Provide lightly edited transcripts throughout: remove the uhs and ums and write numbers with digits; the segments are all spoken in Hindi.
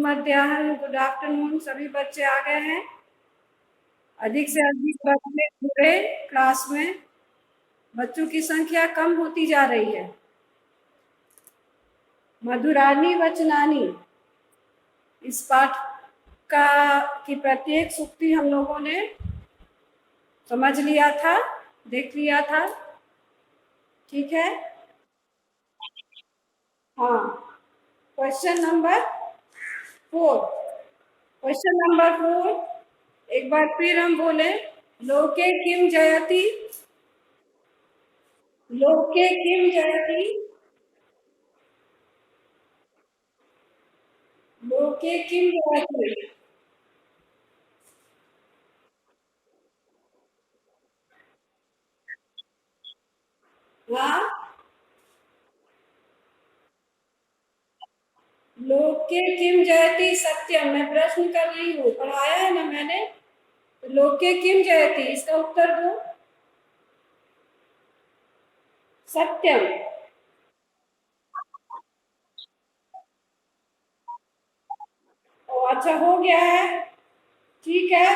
मध्याह्न, गुड आफ्टरनून। सभी बच्चे आ गए हैं। अधिक से अधिक बच्चे जुड़े क्लास में। बच्चों की संख्या कम होती जा रही है। मधुरानी वचनानी, इस पाठ का की प्रत्येक सूक्ति हम लोगों ने समझ लिया था, देख लिया था। ठीक है। हाँ, क्वेश्चन नंबर 4। क्वेश्चन नंबर 4 एक बार फिर हम बोले, लोके किम जयति। लोके किम जयति। लोके किम जयति। हाँ, लोके किम जयति सत्यम। मैं प्रश्न कर रही हूँ, पढ़ाया है ना मैंने। तो लोके किम जयति, इसका उत्तर दो। सत्यम। ओ अच्छा, हो गया है। ठीक है।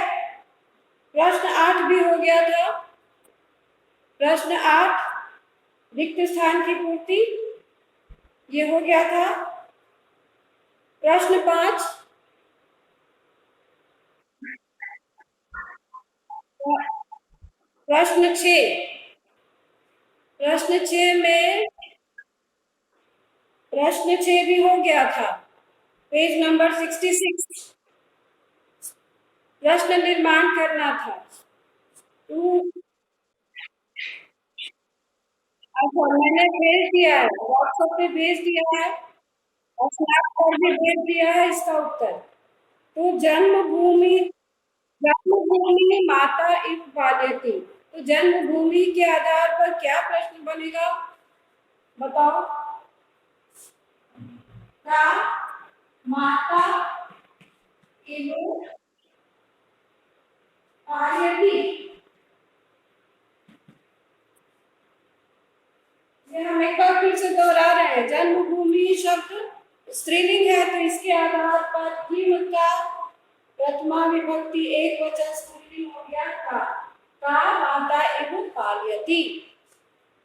प्रश्न 8 भी हो गया था। प्रश्न 8 रिक्त स्थान की पूर्ति, ये हो गया था। प्रश्न 5, प्रश्न 6। प्रश्न 6 में प्रश्न 6 भी हो गया था। Page number 66। प्रश्न निर्माण करना था। तो अच्छा, मैंने भेज दिया है, व्हाट्सएप पे भेज दिया है और स्नैप पर भी भेज दिया है इसका उत्तर। तो जन्मभूमि, जन्मभूमि माता इव पालयति। तो जन्मभूमि के आधार पर क्या प्रश्न बनेगा, बताओ। का माता इव पालयति। ये हम एक बार फिर से दोहरा रहे हैं। जन्मभूमि शब्द स्त्रीलिंग है, तो इसके आधार पर किम का प्रथमा विभक्ति एक वचन स्त्रीलिंग हो गया का माता इव पालयति।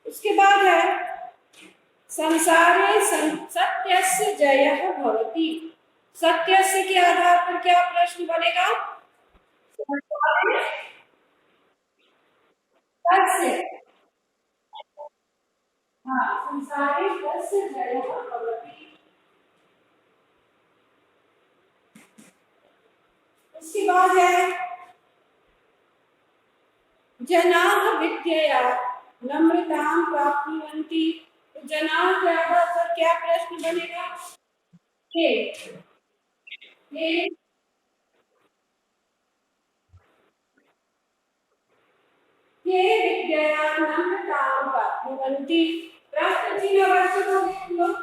उसके बाद है संसारे सत्यस्य जयः भवति। सत्यस्य के आधार पर क्या प्रश्न बनेगा। संसारे सत्य। हाँ, संसारे सत्य जयः भवति। उसके बाद है जनाः विद्यया नम्रतां प्राप्नुवन्ति। तो जनाः के आधार पर क्या प्रश्न बनेगा। के के विद्यया नम्रतां प्राप्नुवन्ति। प्रश्न चिन्ह अवश्य होंगे तुम लोग।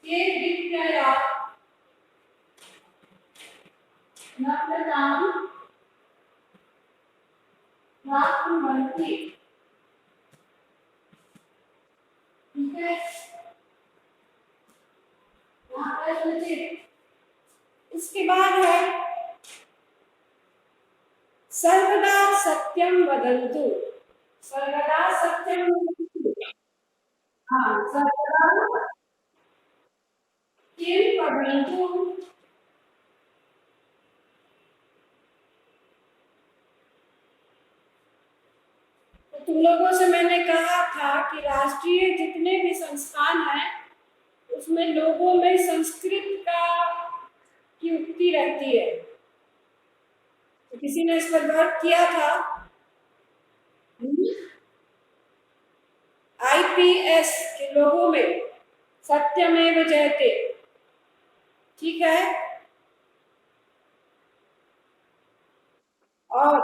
के विद्यया नम्रतां प्राप्नुवन्ति। ठीक है। यहाँ प्रश्न चिन्ह। इसके बाद है सर्वदा सत्यम वदन्तु। सर्वदा सत्यम वदन्तु। हाँ, सर्वदा किम वदन्तु। तो तुम लोगों से मैंने कहा था कि राष्ट्रीय जितने भी संस्थान हैं उसमें लोगों में संस्कृत का की उक्ति रहती है। तो किसी ने इस पर वर्क किया था। आईपीएस के लोगों में सत्यमेव जयते। ठीक है। और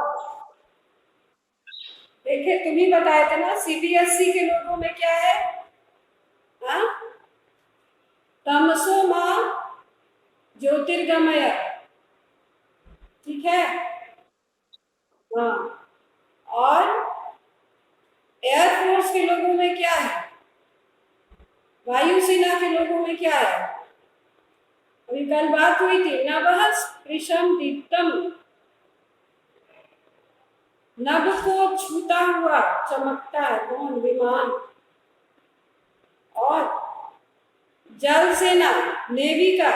देखिए, तुम ही बताए थे ना, सीबीएसई के लोगों में क्या है। हाँ, तमसो मां ज्योतिर्गमय। ठीक है। हाँ, और एयरफोर्स के लोगों में क्या है, वायुसेना के लोगों में क्या है? अभी कल बात हुई थी, नभः स्पृशं दीप्तम, नभ को छूता हुआ चमकता है कौन? विमान। और जल सेना नेवी का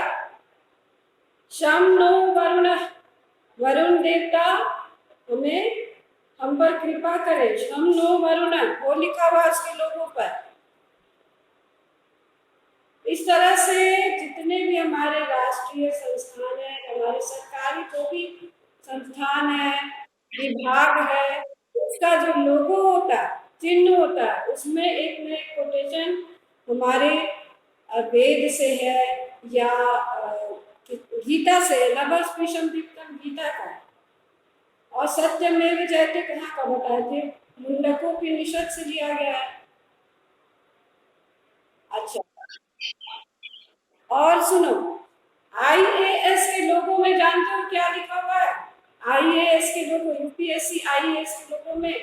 शम नो वरुण, वरुण देवता हमें हम पर कृपा करे। शम नो वरुण वो लिखा हुआ उसके लोगों पर। इस तरह से जितने भी हमारे राष्ट्रीय संस्थान है, हमारे सरकारी जो भी संस्थान है, विभाग है, उसका जो लोगो होता है, चिन्ह होता है, उसमें एक न एक कोटेशन हमारे वेद से है या गीता से, नभः स्पृशं दीप्तम गीता का। और सत्यमेव जयते कहाँ का बताए थे? मुंडकोपनिषद से लिया गया है। अच्छा, और सुनो, आईएएस के लोगों में जानते हो क्या लिखा हुआ है? आईएएस के लोगों, यूपीएससी आईएएस के लोगों में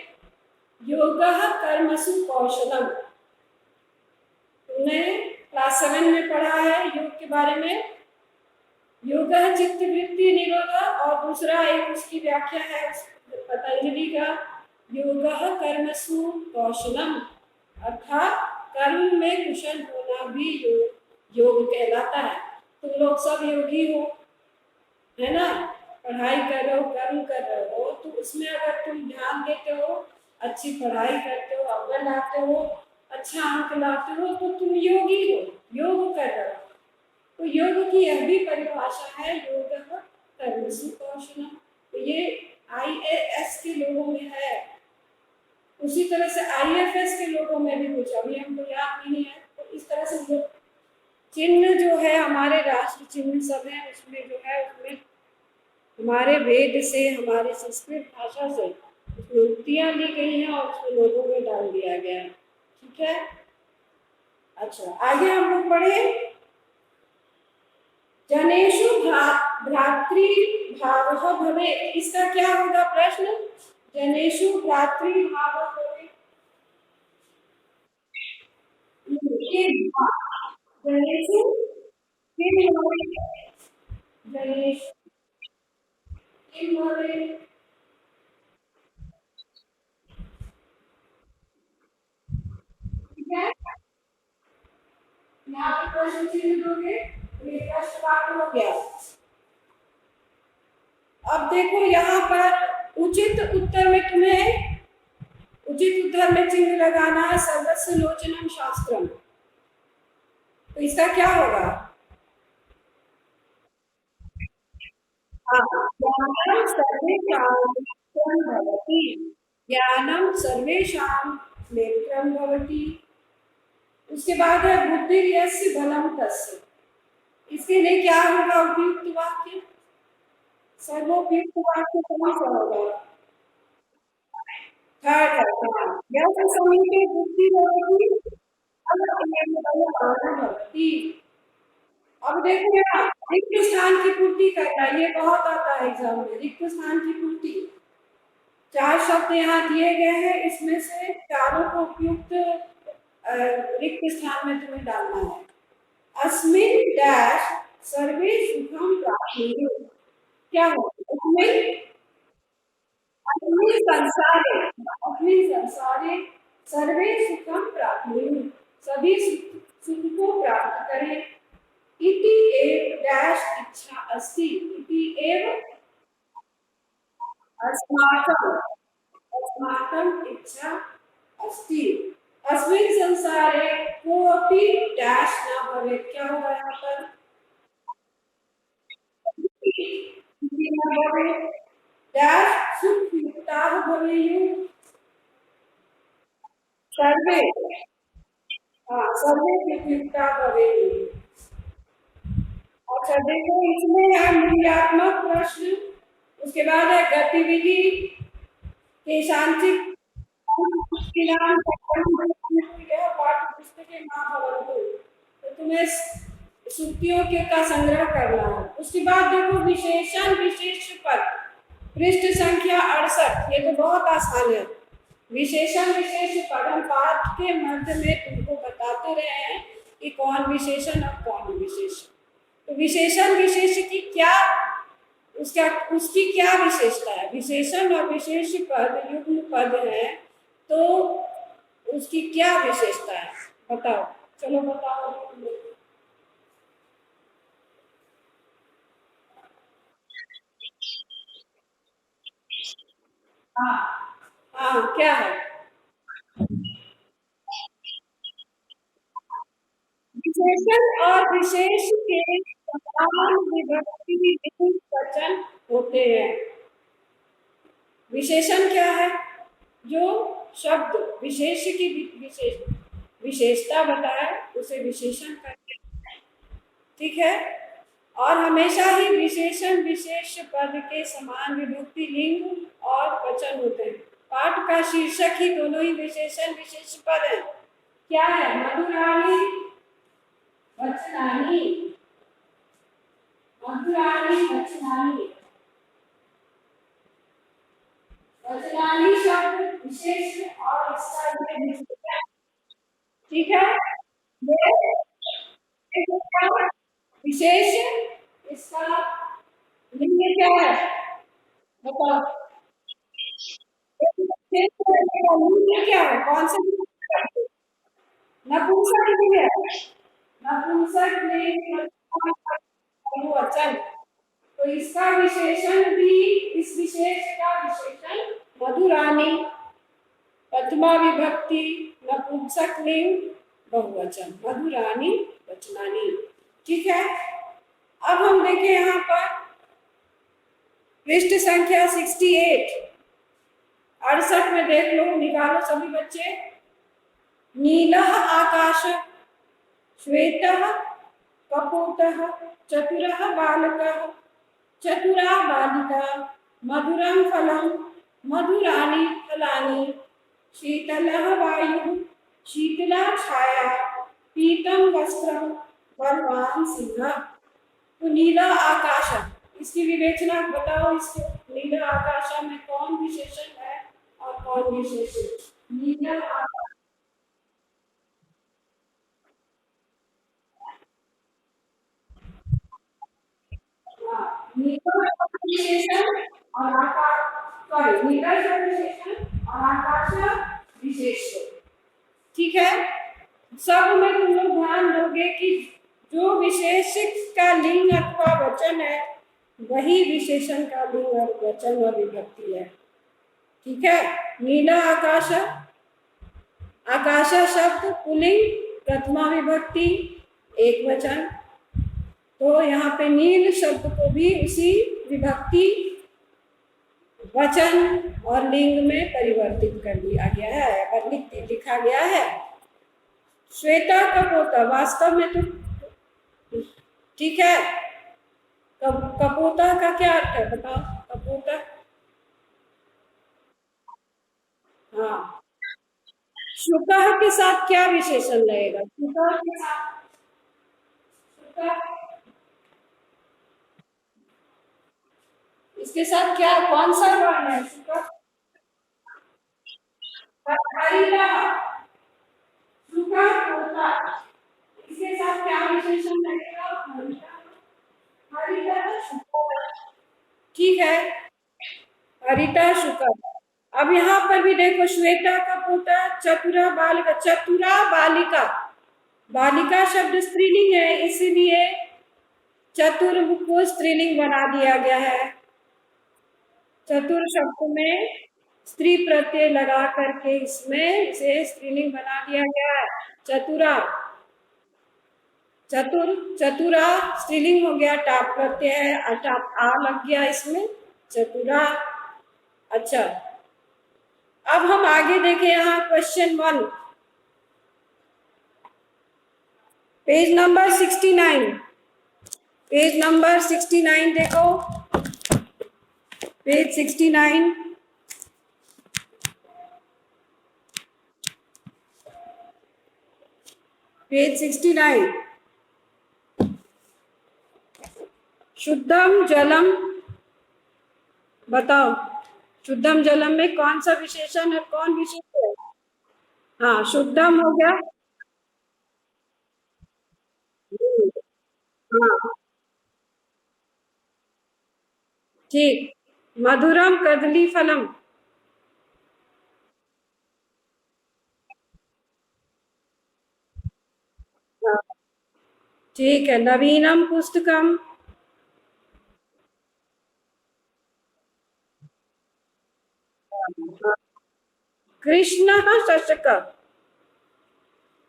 योगः कर्मसु कौशलम। तुमने क्लास 7 में पढ़ा है योग के बारे में। योगः चित्त वृत्ति निरोध, और दूसरा एक उसकी व्याख्या है पतंजलि का, योगः कर्मसु कौशलम, अर्थात कर्म में कुशल होना भी योग कहलाता है। तुम लोग सब योगी हो, है ना? पढ़ाई कर रहे हो, कर्म कर रहे हो, तो उसमें अगर तुम ध्यान देते हो, अच्छी पढ़ाई करते हो, अव्वल लाते हो, अच्छा अंक लाते हो, तो तुम योगी हो, योग कर रहे हो। तो योग की यह भी परिभाषा है, योगः कर्मसु कौशलम। तो ये आईएएस के लोगों में है। उसी तरह से आईएफएस के लोगों में भी कुछ अभी हमको याद नहीं है। तो इस तरह से चिन्ह जो है हमारे राष्ट्र चिन्ह सब है, उसमें जो है उसमें हमारे वेद से, हमारे संस्कृत भाषा से उक्तियां ली गई हैं और उसमें लोगों में डाल दिया गया है। ठीक है, अच्छा आगे हम लोग पढ़े। जनेषु भ्रातृभावः भवेत्, इसका क्या होगा प्रश्न? जनेषु भ्रातृभावः भवेत्, जनेषु किम भवेत्? जनेषु किम भवेत्? ठीक है, यहाँ पे प्रश्न चिन्ह दोगे तो ये प्रश्न वाक्य हो गया। अब देखो यहाँ पर उचित उत्तर में तुम्हें, उचित उत्तर में चिन्ह लगाना है सर्वस्य लोचनम शास्त्रम। तो इसका क्या होगा? ज्ञानम सर्वेषां नेत्रं भवति, ज्ञानम सर्वेषां नेत्रं भवति। उसके बाद है बुद्धिर्यस्य बलं तस्य, इसके लिए क्या होगा उपयुक्त वाक्य? सर्वोपयुक्त वाक्य कौन सा होगा? थर्ड है, यस्य समीपे बुद्धि भवति भवति। अब देखो यहाँ रिक्त स्थान की पूर्ति करना, ये बहुत आता है एग्जाम में, रिक्त स्थान की पूर्ति। 4 शब्द यहाँ दिए गए हैं, इसमें से चारों को उपयुक्त रिक्त स्थान में तुम्हें डालना है। अस्मिन् डैश सर्वे सुखम प्राप्नुयुः, क्या होगा इसमें? अस्मिन् संसारे, अस्मिन् संसारे सर्वे सुखम प्राप्नुयुः, सभी सुख को प्राप्त करें। इति एव डैश इच्छा अस्ति, इति एव अस्माकं, अस्माकं इच्छा अस्ति। अस्मिन् संसारे कोऽपि डैश न भवेत्, क्या होगा यहाँ पर? डैश सुखयुक्ताः भवेयुः, सर्वे, हाँ सर्वे सुखयुक्ताः भवेयुः। अच्छा देखो इसमें है मूल्यात्मक प्रश्न, उसके बाद है गतिविधि के सांचिक पाठ्य पुस्तकें मां भवन्तु, तो तुम्हें सूक्तियों के का संग्रह करना है। उसके बाद देखो विशेषण विशेष पद, पृष्ठ संख्या 68, ये तो बहुत आसान है। विशेषण विशेष पद हम पाठ के मध्य में तुमको बताते रहे हैं कि कौन विशेषण और कौन विशेषण। तो विशेषण विशेष की क्या, उसकी क्या विशेषता है? विशेषण और विशेष पद युग्म पद है, तो उसकी क्या विशेषता है बताओ, चलो बताओ। हाँ हाँ, क्या है? विशेषण और विशेष के समान विभक्ति विभिन्न वचन होते हैं। विशेषण क्या है? जो शब्द विशेष की विशेषता बताए उसे विशेषण कहते हैं। ठीक है। और हमेशा ही विशेषण विशेष पद के समान विभक्ति लिंग और वचन होते हैं। पाठ का शीर्षक ही दोनों ही विशेषण विशेष पद है। क्या है? मधुरानी वचनानी, मधुरानी वचनानी। वचनानी शब्द विशेष और इसका ये ठीक है। ये विशेष, इसका लिंग क्या है बताओ? लिंग क्या है? कौन सा नपुंसक लिंग है? नपुंसक लिंग बहुवचन। तो इसका विशेषण भी, इस विशेष का विशेषण मधुरानी, प्रथमा विभक्ति, नपुंसक लिंग बहुवचन, मधुरानी वचनानी। ठीक है। अब हम देखें यहाँ पर पृष्ठ संख्या 68, 68 में देख लो, निकालो सभी बच्चे। नीलः आकाश, श्वेतः कपोतः, चतुरः बालकः, चतुरा बालिका, मधुरं फलं, मधुरानि फलानि, शीतलः वायुः, शीतला छाया, पीतं वस्त्रं, बलवान सिंह। तो नीला आकाश, इसकी विवेचना बताओ। इसके नीला आकाश में कौन विशेषण है और कौन विशेषण? नीला आकाश, नीला विशेषण और आकाश, सॉरी, नीला विशेषण और आकाश विशेषण। ठीक है। सब में तुम लोग ध्यान दोगे कि जो विशेष का लिंग अथवा वचन है वही विशेषण का लिंग और वचन और विभक्ति है। ठीक है। नीला आकाश, आकाश शब्द पुल्लिंग, प्रथमा विभक्ति, एक वचन। तो यहाँ पे नील शब्द को भी उसी विभक्ति, वचन और लिंग में परिवर्तित कर दिया गया है और लिखा गया है। श्वेता कपोता, वास्तव में तो ठीक है। कपोता का क्या अर्थ है बताओ? कपोता, हाँ, शुकः के साथ क्या विशेषण लगेगा? शुकः के साथ, शुकः, इसके साथ क्या, कौन सा वर्ण है? शुकः, हरिता, शुकः होता, इसके साथ क्या विशेषण लगेगा? हरिता, हरिता शुकः। ठीक है, हरिता शुकः। अब यहाँ पर भी देखो, श्वेता कपोता, चतुरा बालिका, चतुरा बालिका, बालिका शब्द स्त्रीलिंग है, इसीलिए चतुर को स्त्रीलिंग बना दिया गया है। चतुर शब्द में स्त्री प्रत्यय लगा करके इसमें इसे स्त्रीलिंग बना दिया गया है। चतुरा, चतुर, चतुरा स्त्रीलिंग हो गया, टाप प्रत्यय है, आ लग गया इसमें, चतुरा। अच्छा, अब हम आगे देखें यहाँ question 1, page number 69, page number 69 देखो, पेज 69, पेज 69। शुद्धम जलम, बताओ शुद्धम जलम में कौन सा विशेषण है, कौन विशेषण है? हाँ, शुद्धम हो गया, हाँ ठीक। मधुरम कदली फलम। हाँ, ठीक है। नवीनम पुस्तकम। कृष्ण शशक।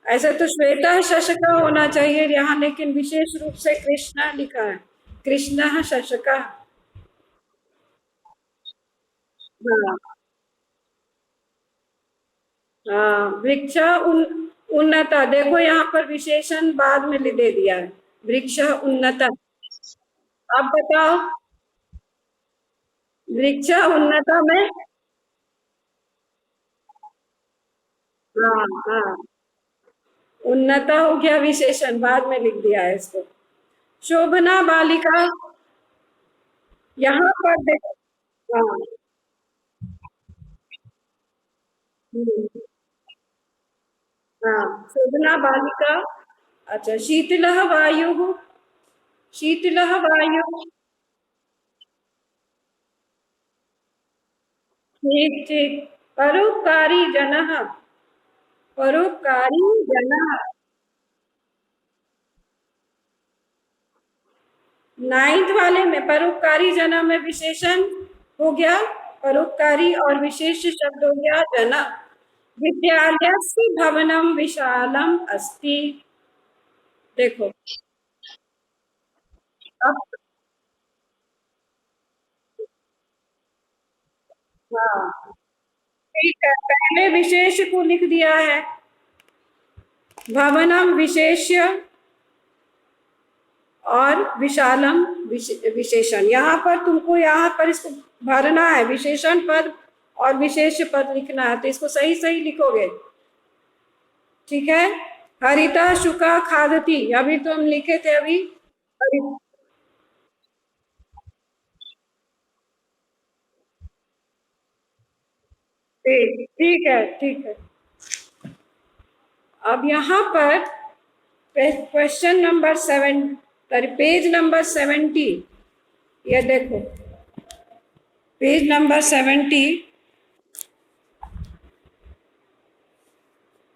ऐसे तो श्वेता शशक होना चाहिए यहाँ, लेकिन विशेष रूप से कृष्णा लिखा है। कृष्ण शशक। हाँ हाँ। वृक्ष उन्नता, देखो यहाँ पर विशेषण बाद में दे दिया है। वृक्ष उन्नता। अब बताओ। वृक्ष उन्नता में। हाँ हाँ। उन्नता हो गया विशेषण, बाद में लिख दिया है इसको। शोभना बालिका। यहाँ पर देखो। हाँ। हम्म, हाँ। शोभना बालिका। अच्छा, शीतलः वायुः। शीतलः वायुः। ठीक ठीक। परोपकारी जनः। परोपकारी जनः। नाइन्थ वाले में परोपकारी जना में विशेषण हो गया परोपकारी, और विशेष शब्द हो गया जना। विद्यालयस्य भवनम विशालम अस्ति। देखो। अब। हाँ ठीक है, पहले विशेष को लिख दिया है। भवनम विशेष्य, और विशालम विशेषण। यहाँ पर तुमको, यहाँ पर इसको भरना है, विशेषण पद और विशेष पद लिखना है, तो इसको सही सही लिखोगे। ठीक है। हरिता शुका खादती, अभी तो हम लिखे थे अभी। ठीक ठीक है ठीक है। अब यहाँ पर क्वेश्चन नंबर 7, पेज नंबर 70। ये देखो, पेज नंबर 70।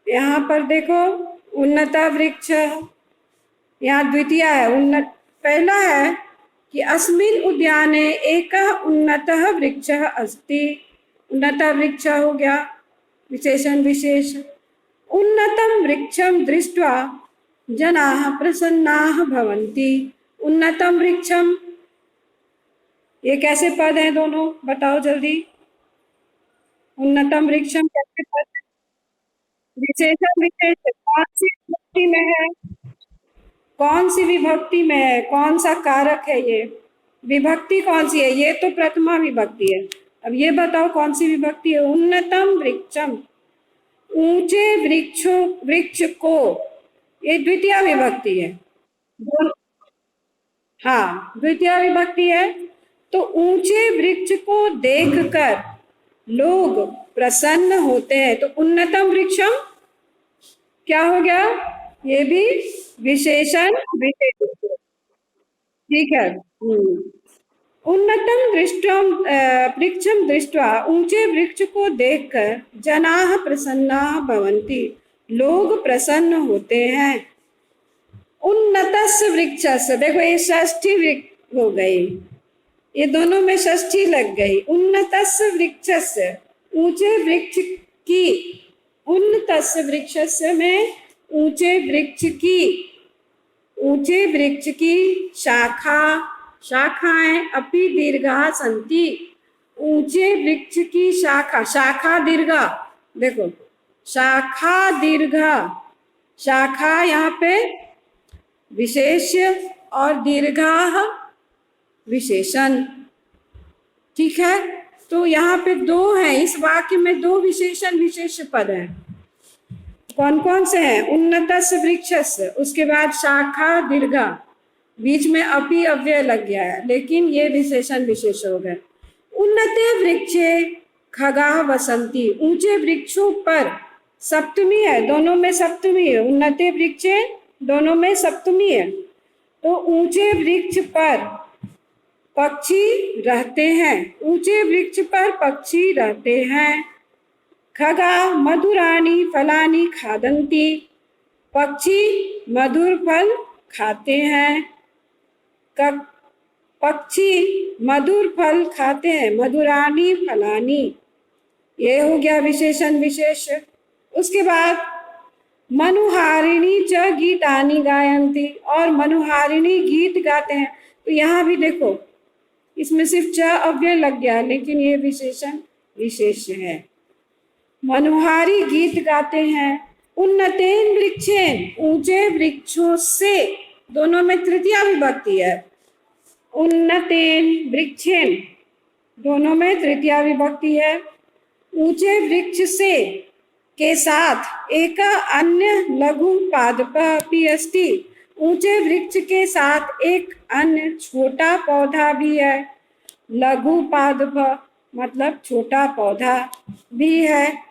यहाँ पर देखो, उन्नता वृक्ष। यहाँ द्वितीय है। उन्नत पहला है कि अस्मिन् उद्याने एकः उन्नतः वृक्षः अस्ति। उन्नतः वृक्ष हो गया विशेषण विशेष। उन्नतं वृक्षं दृष्ट्वा जनाः प्रसन्नाः भवन्ति। उन्नतम वृक्षम, ये कैसे पद हैं दोनों, बताओ जल्दी। उन्नतम वृक्षम कैसे पद है? विशेषण विशेष कौन सी विभक्ति में है? कौन सी विभक्ति में है? कौन सा कारक है ये? विभक्ति कौन सी है? ये तो प्रथमा विभक्ति है। अब ये बताओ कौन सी विभक्ति है? उन्नतम वृक्षम, ऊंचे वृक्षों, वृक्ष को, ये द्वितीय विभक्ति है। हाँ, द्वितीय विभक्ति है। तो ऊंचे वृक्ष को देखकर लोग प्रसन्न होते हैं, तो उन्नतम वृक्षम क्या हो गया? ये भी विशेषण विशेष। ठीक है। उन्नतम दृष्टम वृक्षम दृष्टवा, ऊंचे वृक्ष को देखकर जनाः प्रसन्नाः भवन्ति, लोग प्रसन्न होते हैं। उन्नतस्य वृक्षस्य, देखो ये षष्ठी वृक्ष हो गई, ये दोनों में षष्ठी लग गई। उन्नतस्य वृक्षस्य, ऊंचे वृक्ष की। उन्नतस्य वृक्षस्य में ऊंचे वृक्ष की, ऊंचे वृक्ष की शाखा, शाखाएं अपि दीर्घा संति। ऊंचे वृक्ष की शाखा, शाखा दीर्घा, देखो शाखा दीर्घा, शाखा यहाँ पे विशेष्य और दीर्घा विशेषण। ठीक है। तो यहाँ पे दो है, इस वाक्य में दो विशेषण विशेष पद हैं। कौन कौन से हैं? उन्नतस्य वृक्षस्य, उसके बाद शाखा दीर्घा, बीच में अपि अव्यय लग गया है, लेकिन ये विशेषण विशेष हो गए। उन्नते वृक्षे खगाः वसंती, ऊंचे वृक्षों पर, सप्तमी है, दोनों में सप्तमी है। उन्नते वृक्षे दोनों में सप्तमी है। तो ऊंचे वृक्ष पर पक्षी रहते हैं, ऊंचे वृक्ष पर पक्षी रहते हैं। खगा मधुराणि फलानि खादन्ति, पक्षी मधुर फल खाते हैं। पक्षी मधुर फल खाते हैं, मधुराणि फलानि, ये हो गया विशेषण विशेष। उसके बाद मनुहारिणी च गीतानि गायन्ति, और मनुहारिणी गीत गाते हैं। तो यहाँ भी देखो इसमें सिर्फ च अव्यय लग गया, लेकिन ये विशेषण विशेष है। मनुहारी गीत गाते हैं। उन्नतेन वृक्षेन, ऊंचे वृक्षों से, दोनों में तृतीया विभक्ति है। उन्नतेन वृक्षेन, दोनों में तृतीया विभक्ति है। ऊंचे वृक्ष से के साथ एक अन्य लघु पादप अपि अस्ति, ऊंचे वृक्ष के साथ एक अन्य छोटा पौधा भी है। लघु पादप मतलब छोटा पौधा भी है।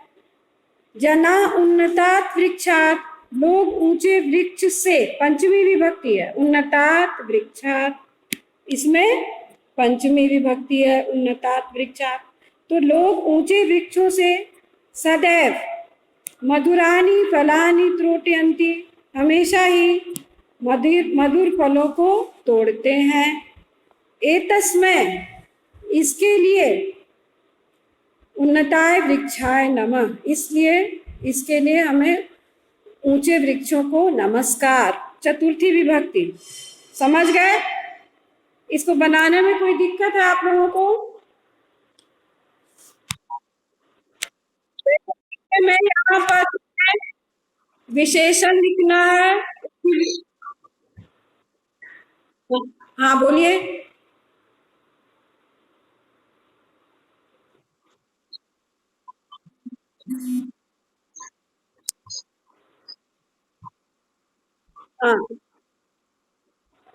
जना उन्नतात् वृक्षात्, लोग ऊंचे वृक्ष से, पंचमी विभक्ति है। उन्नतात् वृक्षात्, इसमें पंचमी विभक्ति है, उन्नतात् वृक्षात्। तो लोग ऊंचे वृक्षों से सदैव मधुरानि फलानि त्रोटयन्ति, हमेशा ही मधुर फलों को तोड़ते हैं। एतस्मै, इसके लिए, उन्नताय वृक्षाय नमः, इसलिए इसके लिए हमें ऊंचे वृक्षों को नमस्कार। चतुर्थी विभक्ति समझ गए? इसको बनाने में कोई दिक्कत है आप लोगों को? मैं यहाँ पर विशेषण लिखना है। हाँ बोलिए। हाँ,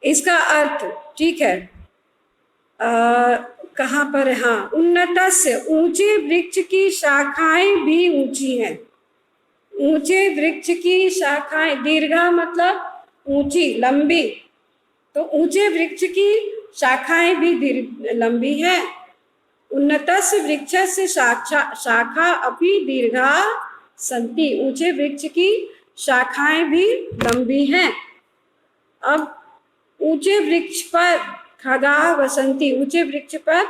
इसका अर्थ ठीक है। कहाँ पर है? हाँ, उन्नतस्य, ऊंचे वृक्ष की शाखाएं भी ऊंची हैं। ऊंचे वृक्ष की शाखाएं, दीर्घा मतलब ऊंची लंबी, तो ऊंचे वृक्ष की शाखाएं भी लंबी हैं। उन्नतस्य वृक्षस्य शाखा अपि दीर्घा सन्ति, ऊंचे वृक्ष की शाखाएं भी लंबी हैं। अब ऊंचे वृक्ष पर खगा वसंती, ऊंचे वृक्ष पर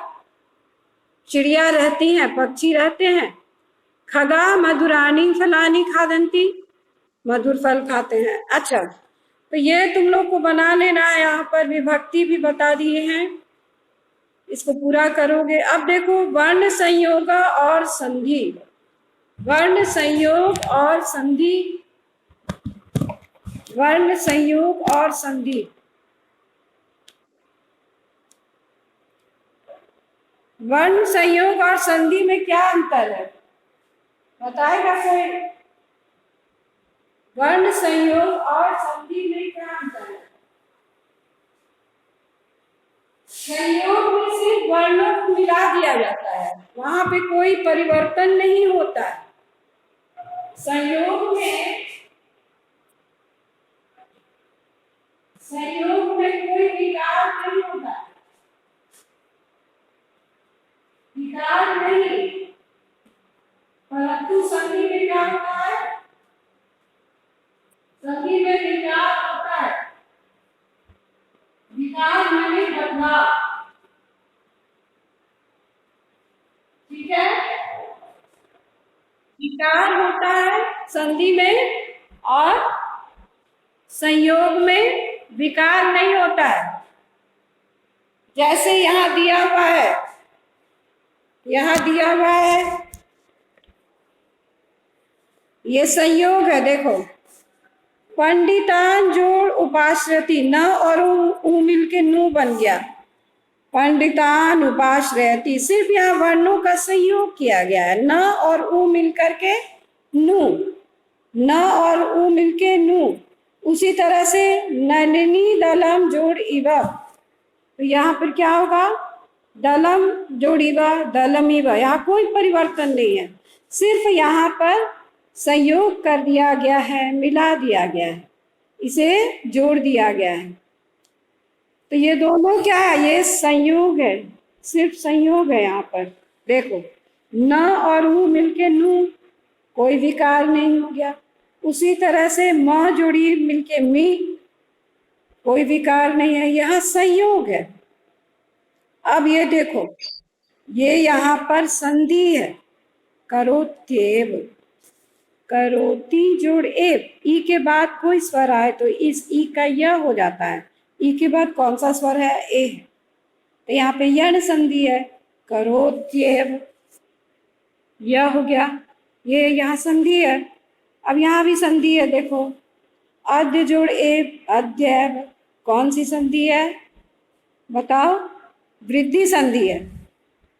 चिड़िया रहती हैं, पक्षी रहते हैं। खगा मधुराणि फलानि खादन्ति, मधुर फल खाते हैं। अच्छा, तो ये तुम लोग को बना लेना है। यहाँ पर विभक्ति भी बता दिए हैं, इसको पूरा करोगे। अब देखो वर्ण संयोग और संधि। वर्ण संयोग और संधि, वर्ण संयोग और संधि। वर्ण संयोग और संधि में क्या अंतर है, बताएगा कोई? वर्ण संयोग और संधि में क्या अंतर है? संयोग में सिर्फ वर्णों को मिला दिया जाता है, वहां पे कोई परिवर्तन नहीं होता है। संयोग में कोई विकार नहीं होता, विकार नहीं। परंतु संधि में क्या होता है? संधि में विकार होता है। विकार माने बदलाव, ठीक है? विकार होता है संधि में, और संयोग में विकार नहीं होता है। जैसे यहाँ दिया हुआ है, यहाँ दिया हुआ है, ये संयोग है। देखो, पंडितान जोड़ उपाश्रयति, न और ऊ मिलके नु बन गया। पंडितान उपाश्रयति, सिर्फ यहाँ वर्णों का संयोग किया गया है। न और ऊ मिलकर के नु, न और ऊ मिलके नु। उसी तरह से नलिनी दलम जोड़ इवा, तो यहाँ पर क्या होगा? दलम जोड़ इवा, दलम इवा। यहाँ कोई परिवर्तन नहीं है, सिर्फ यहाँ पर संयोग कर दिया गया है, मिला दिया गया है। इसे जोड़ दिया गया है। तो ये दोनों क्या है, ये संयोग है, सिर्फ संयोग है। यहाँ पर देखो, न और ऊ मिलके नू, कोई विकार नहीं हो गया। उसी तरह से म जोड़ी मिलके मी, कोई विकार नहीं है, यह संयोग है। अब ये देखो, ये यहाँ पर संधि है, करोत्येव, करोति जोड़ एव, ई के बाद कोई स्वर आए तो इस ई का य हो जाता है। ई के बाद कौन सा स्वर है, ए है, तो यहाँ पे यण संधि है, करोत्येव, यह हो गया, ये यहाँ संधि है। अब यहाँ भी संधि है, देखो, अद्य जोड़ एव, अद्यैव, कौन सी संधि है बताओ, वृद्धि संधि है।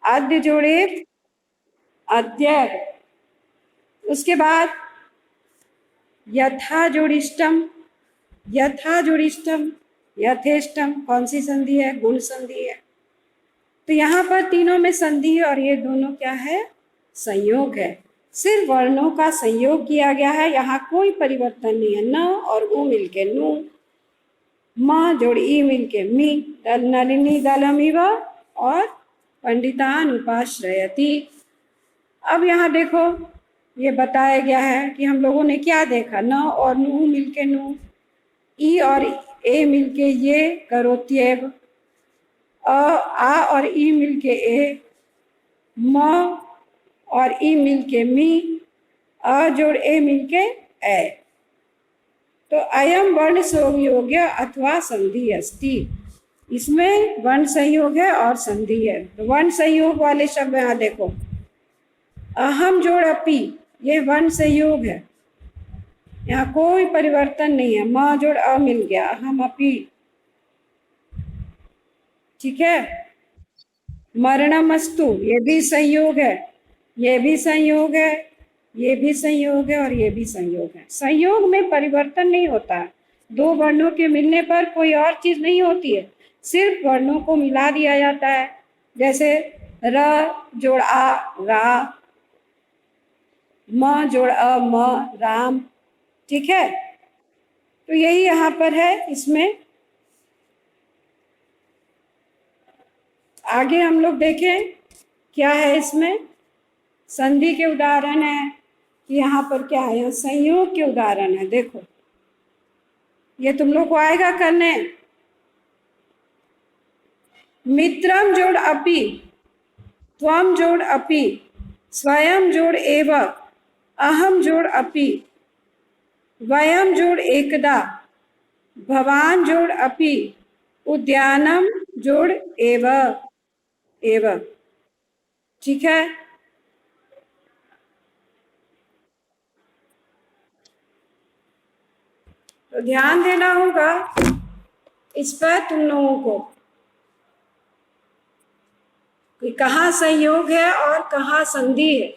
अद्य जोड़ एव, अद्यैव, उसके बाद यथा जोड़िष्टम, यथा जोड़िष्टम, यथेष्टम, कौन सी संधि है, गुण संधि है। तो यहाँ पर तीनों में संधि है और ये दोनों क्या है, संयोग है। सिर्फ वर्णों का संयोग किया गया है, यहाँ कोई परिवर्तन नहीं है। न और उ मिलके नू, म जोड़ ई मिलके मी, दल नलिनी दलमिव और पंडितान उपाश्रयति। अब यहाँ देखो, ये बताया गया है कि हम लोगों ने क्या देखा, न और नू मिलके नू, ई और ए मिलके ये, करोत्येव, आ और ई मिलके ए, म और ई मिलके मी, अ जोड़ ए मिलके ए। तो अयम वर्ण संयोग्य अथवा संधि अस्ति, इसमें वर्ण संयोग है और संधि है। तो वर्ण संयोग वाले शब्द यहाँ देखो, अहम जोड़ अपि, ये वर्ण संयोग है, यहाँ कोई परिवर्तन नहीं है। म जोड़ अ मिल गया, अहम अपि, ठीक है। मरणमस्तु, ये भी संयोग है, ये भी संयोग है, ये भी संयोग है और ये भी संयोग है। संयोग में परिवर्तन नहीं होता है, दो वर्णों के मिलने पर कोई और चीज नहीं होती है, सिर्फ वर्णों को मिला दिया जाता है। जैसे र जोड़ आ, रा, म जोड़ अ, म, राम, ठीक है। तो यही यहाँ पर है। इसमें आगे हम लोग देखें क्या है, इसमें संधि के उदाहरण है कि यहाँ पर क्या है, यहाँ संयोग के उदाहरण है। देखो, ये तुम लोग को आएगा करने। मित्रम जोड़ अपि, त्वम जोड़ अपि, स्वयं जोड़ एव, अहम जोड़ अपि, वयम जोड़ एकदा, भवान जोड़ अपि, उद्यानम जोड़ एव, एव, ठीक है। तो ध्यान देना होगा इस पर तुम लोगों को कि कहाँ संयोग है और कहाँ संधि है,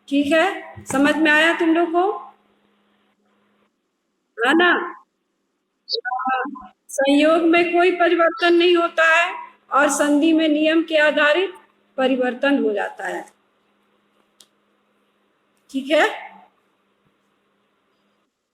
ठीक है। समझ में आया तुम लोग को, है ना। संयोग में कोई परिवर्तन नहीं होता है और संधि में नियम के आधारित परिवर्तन हो जाता है, ठीक है।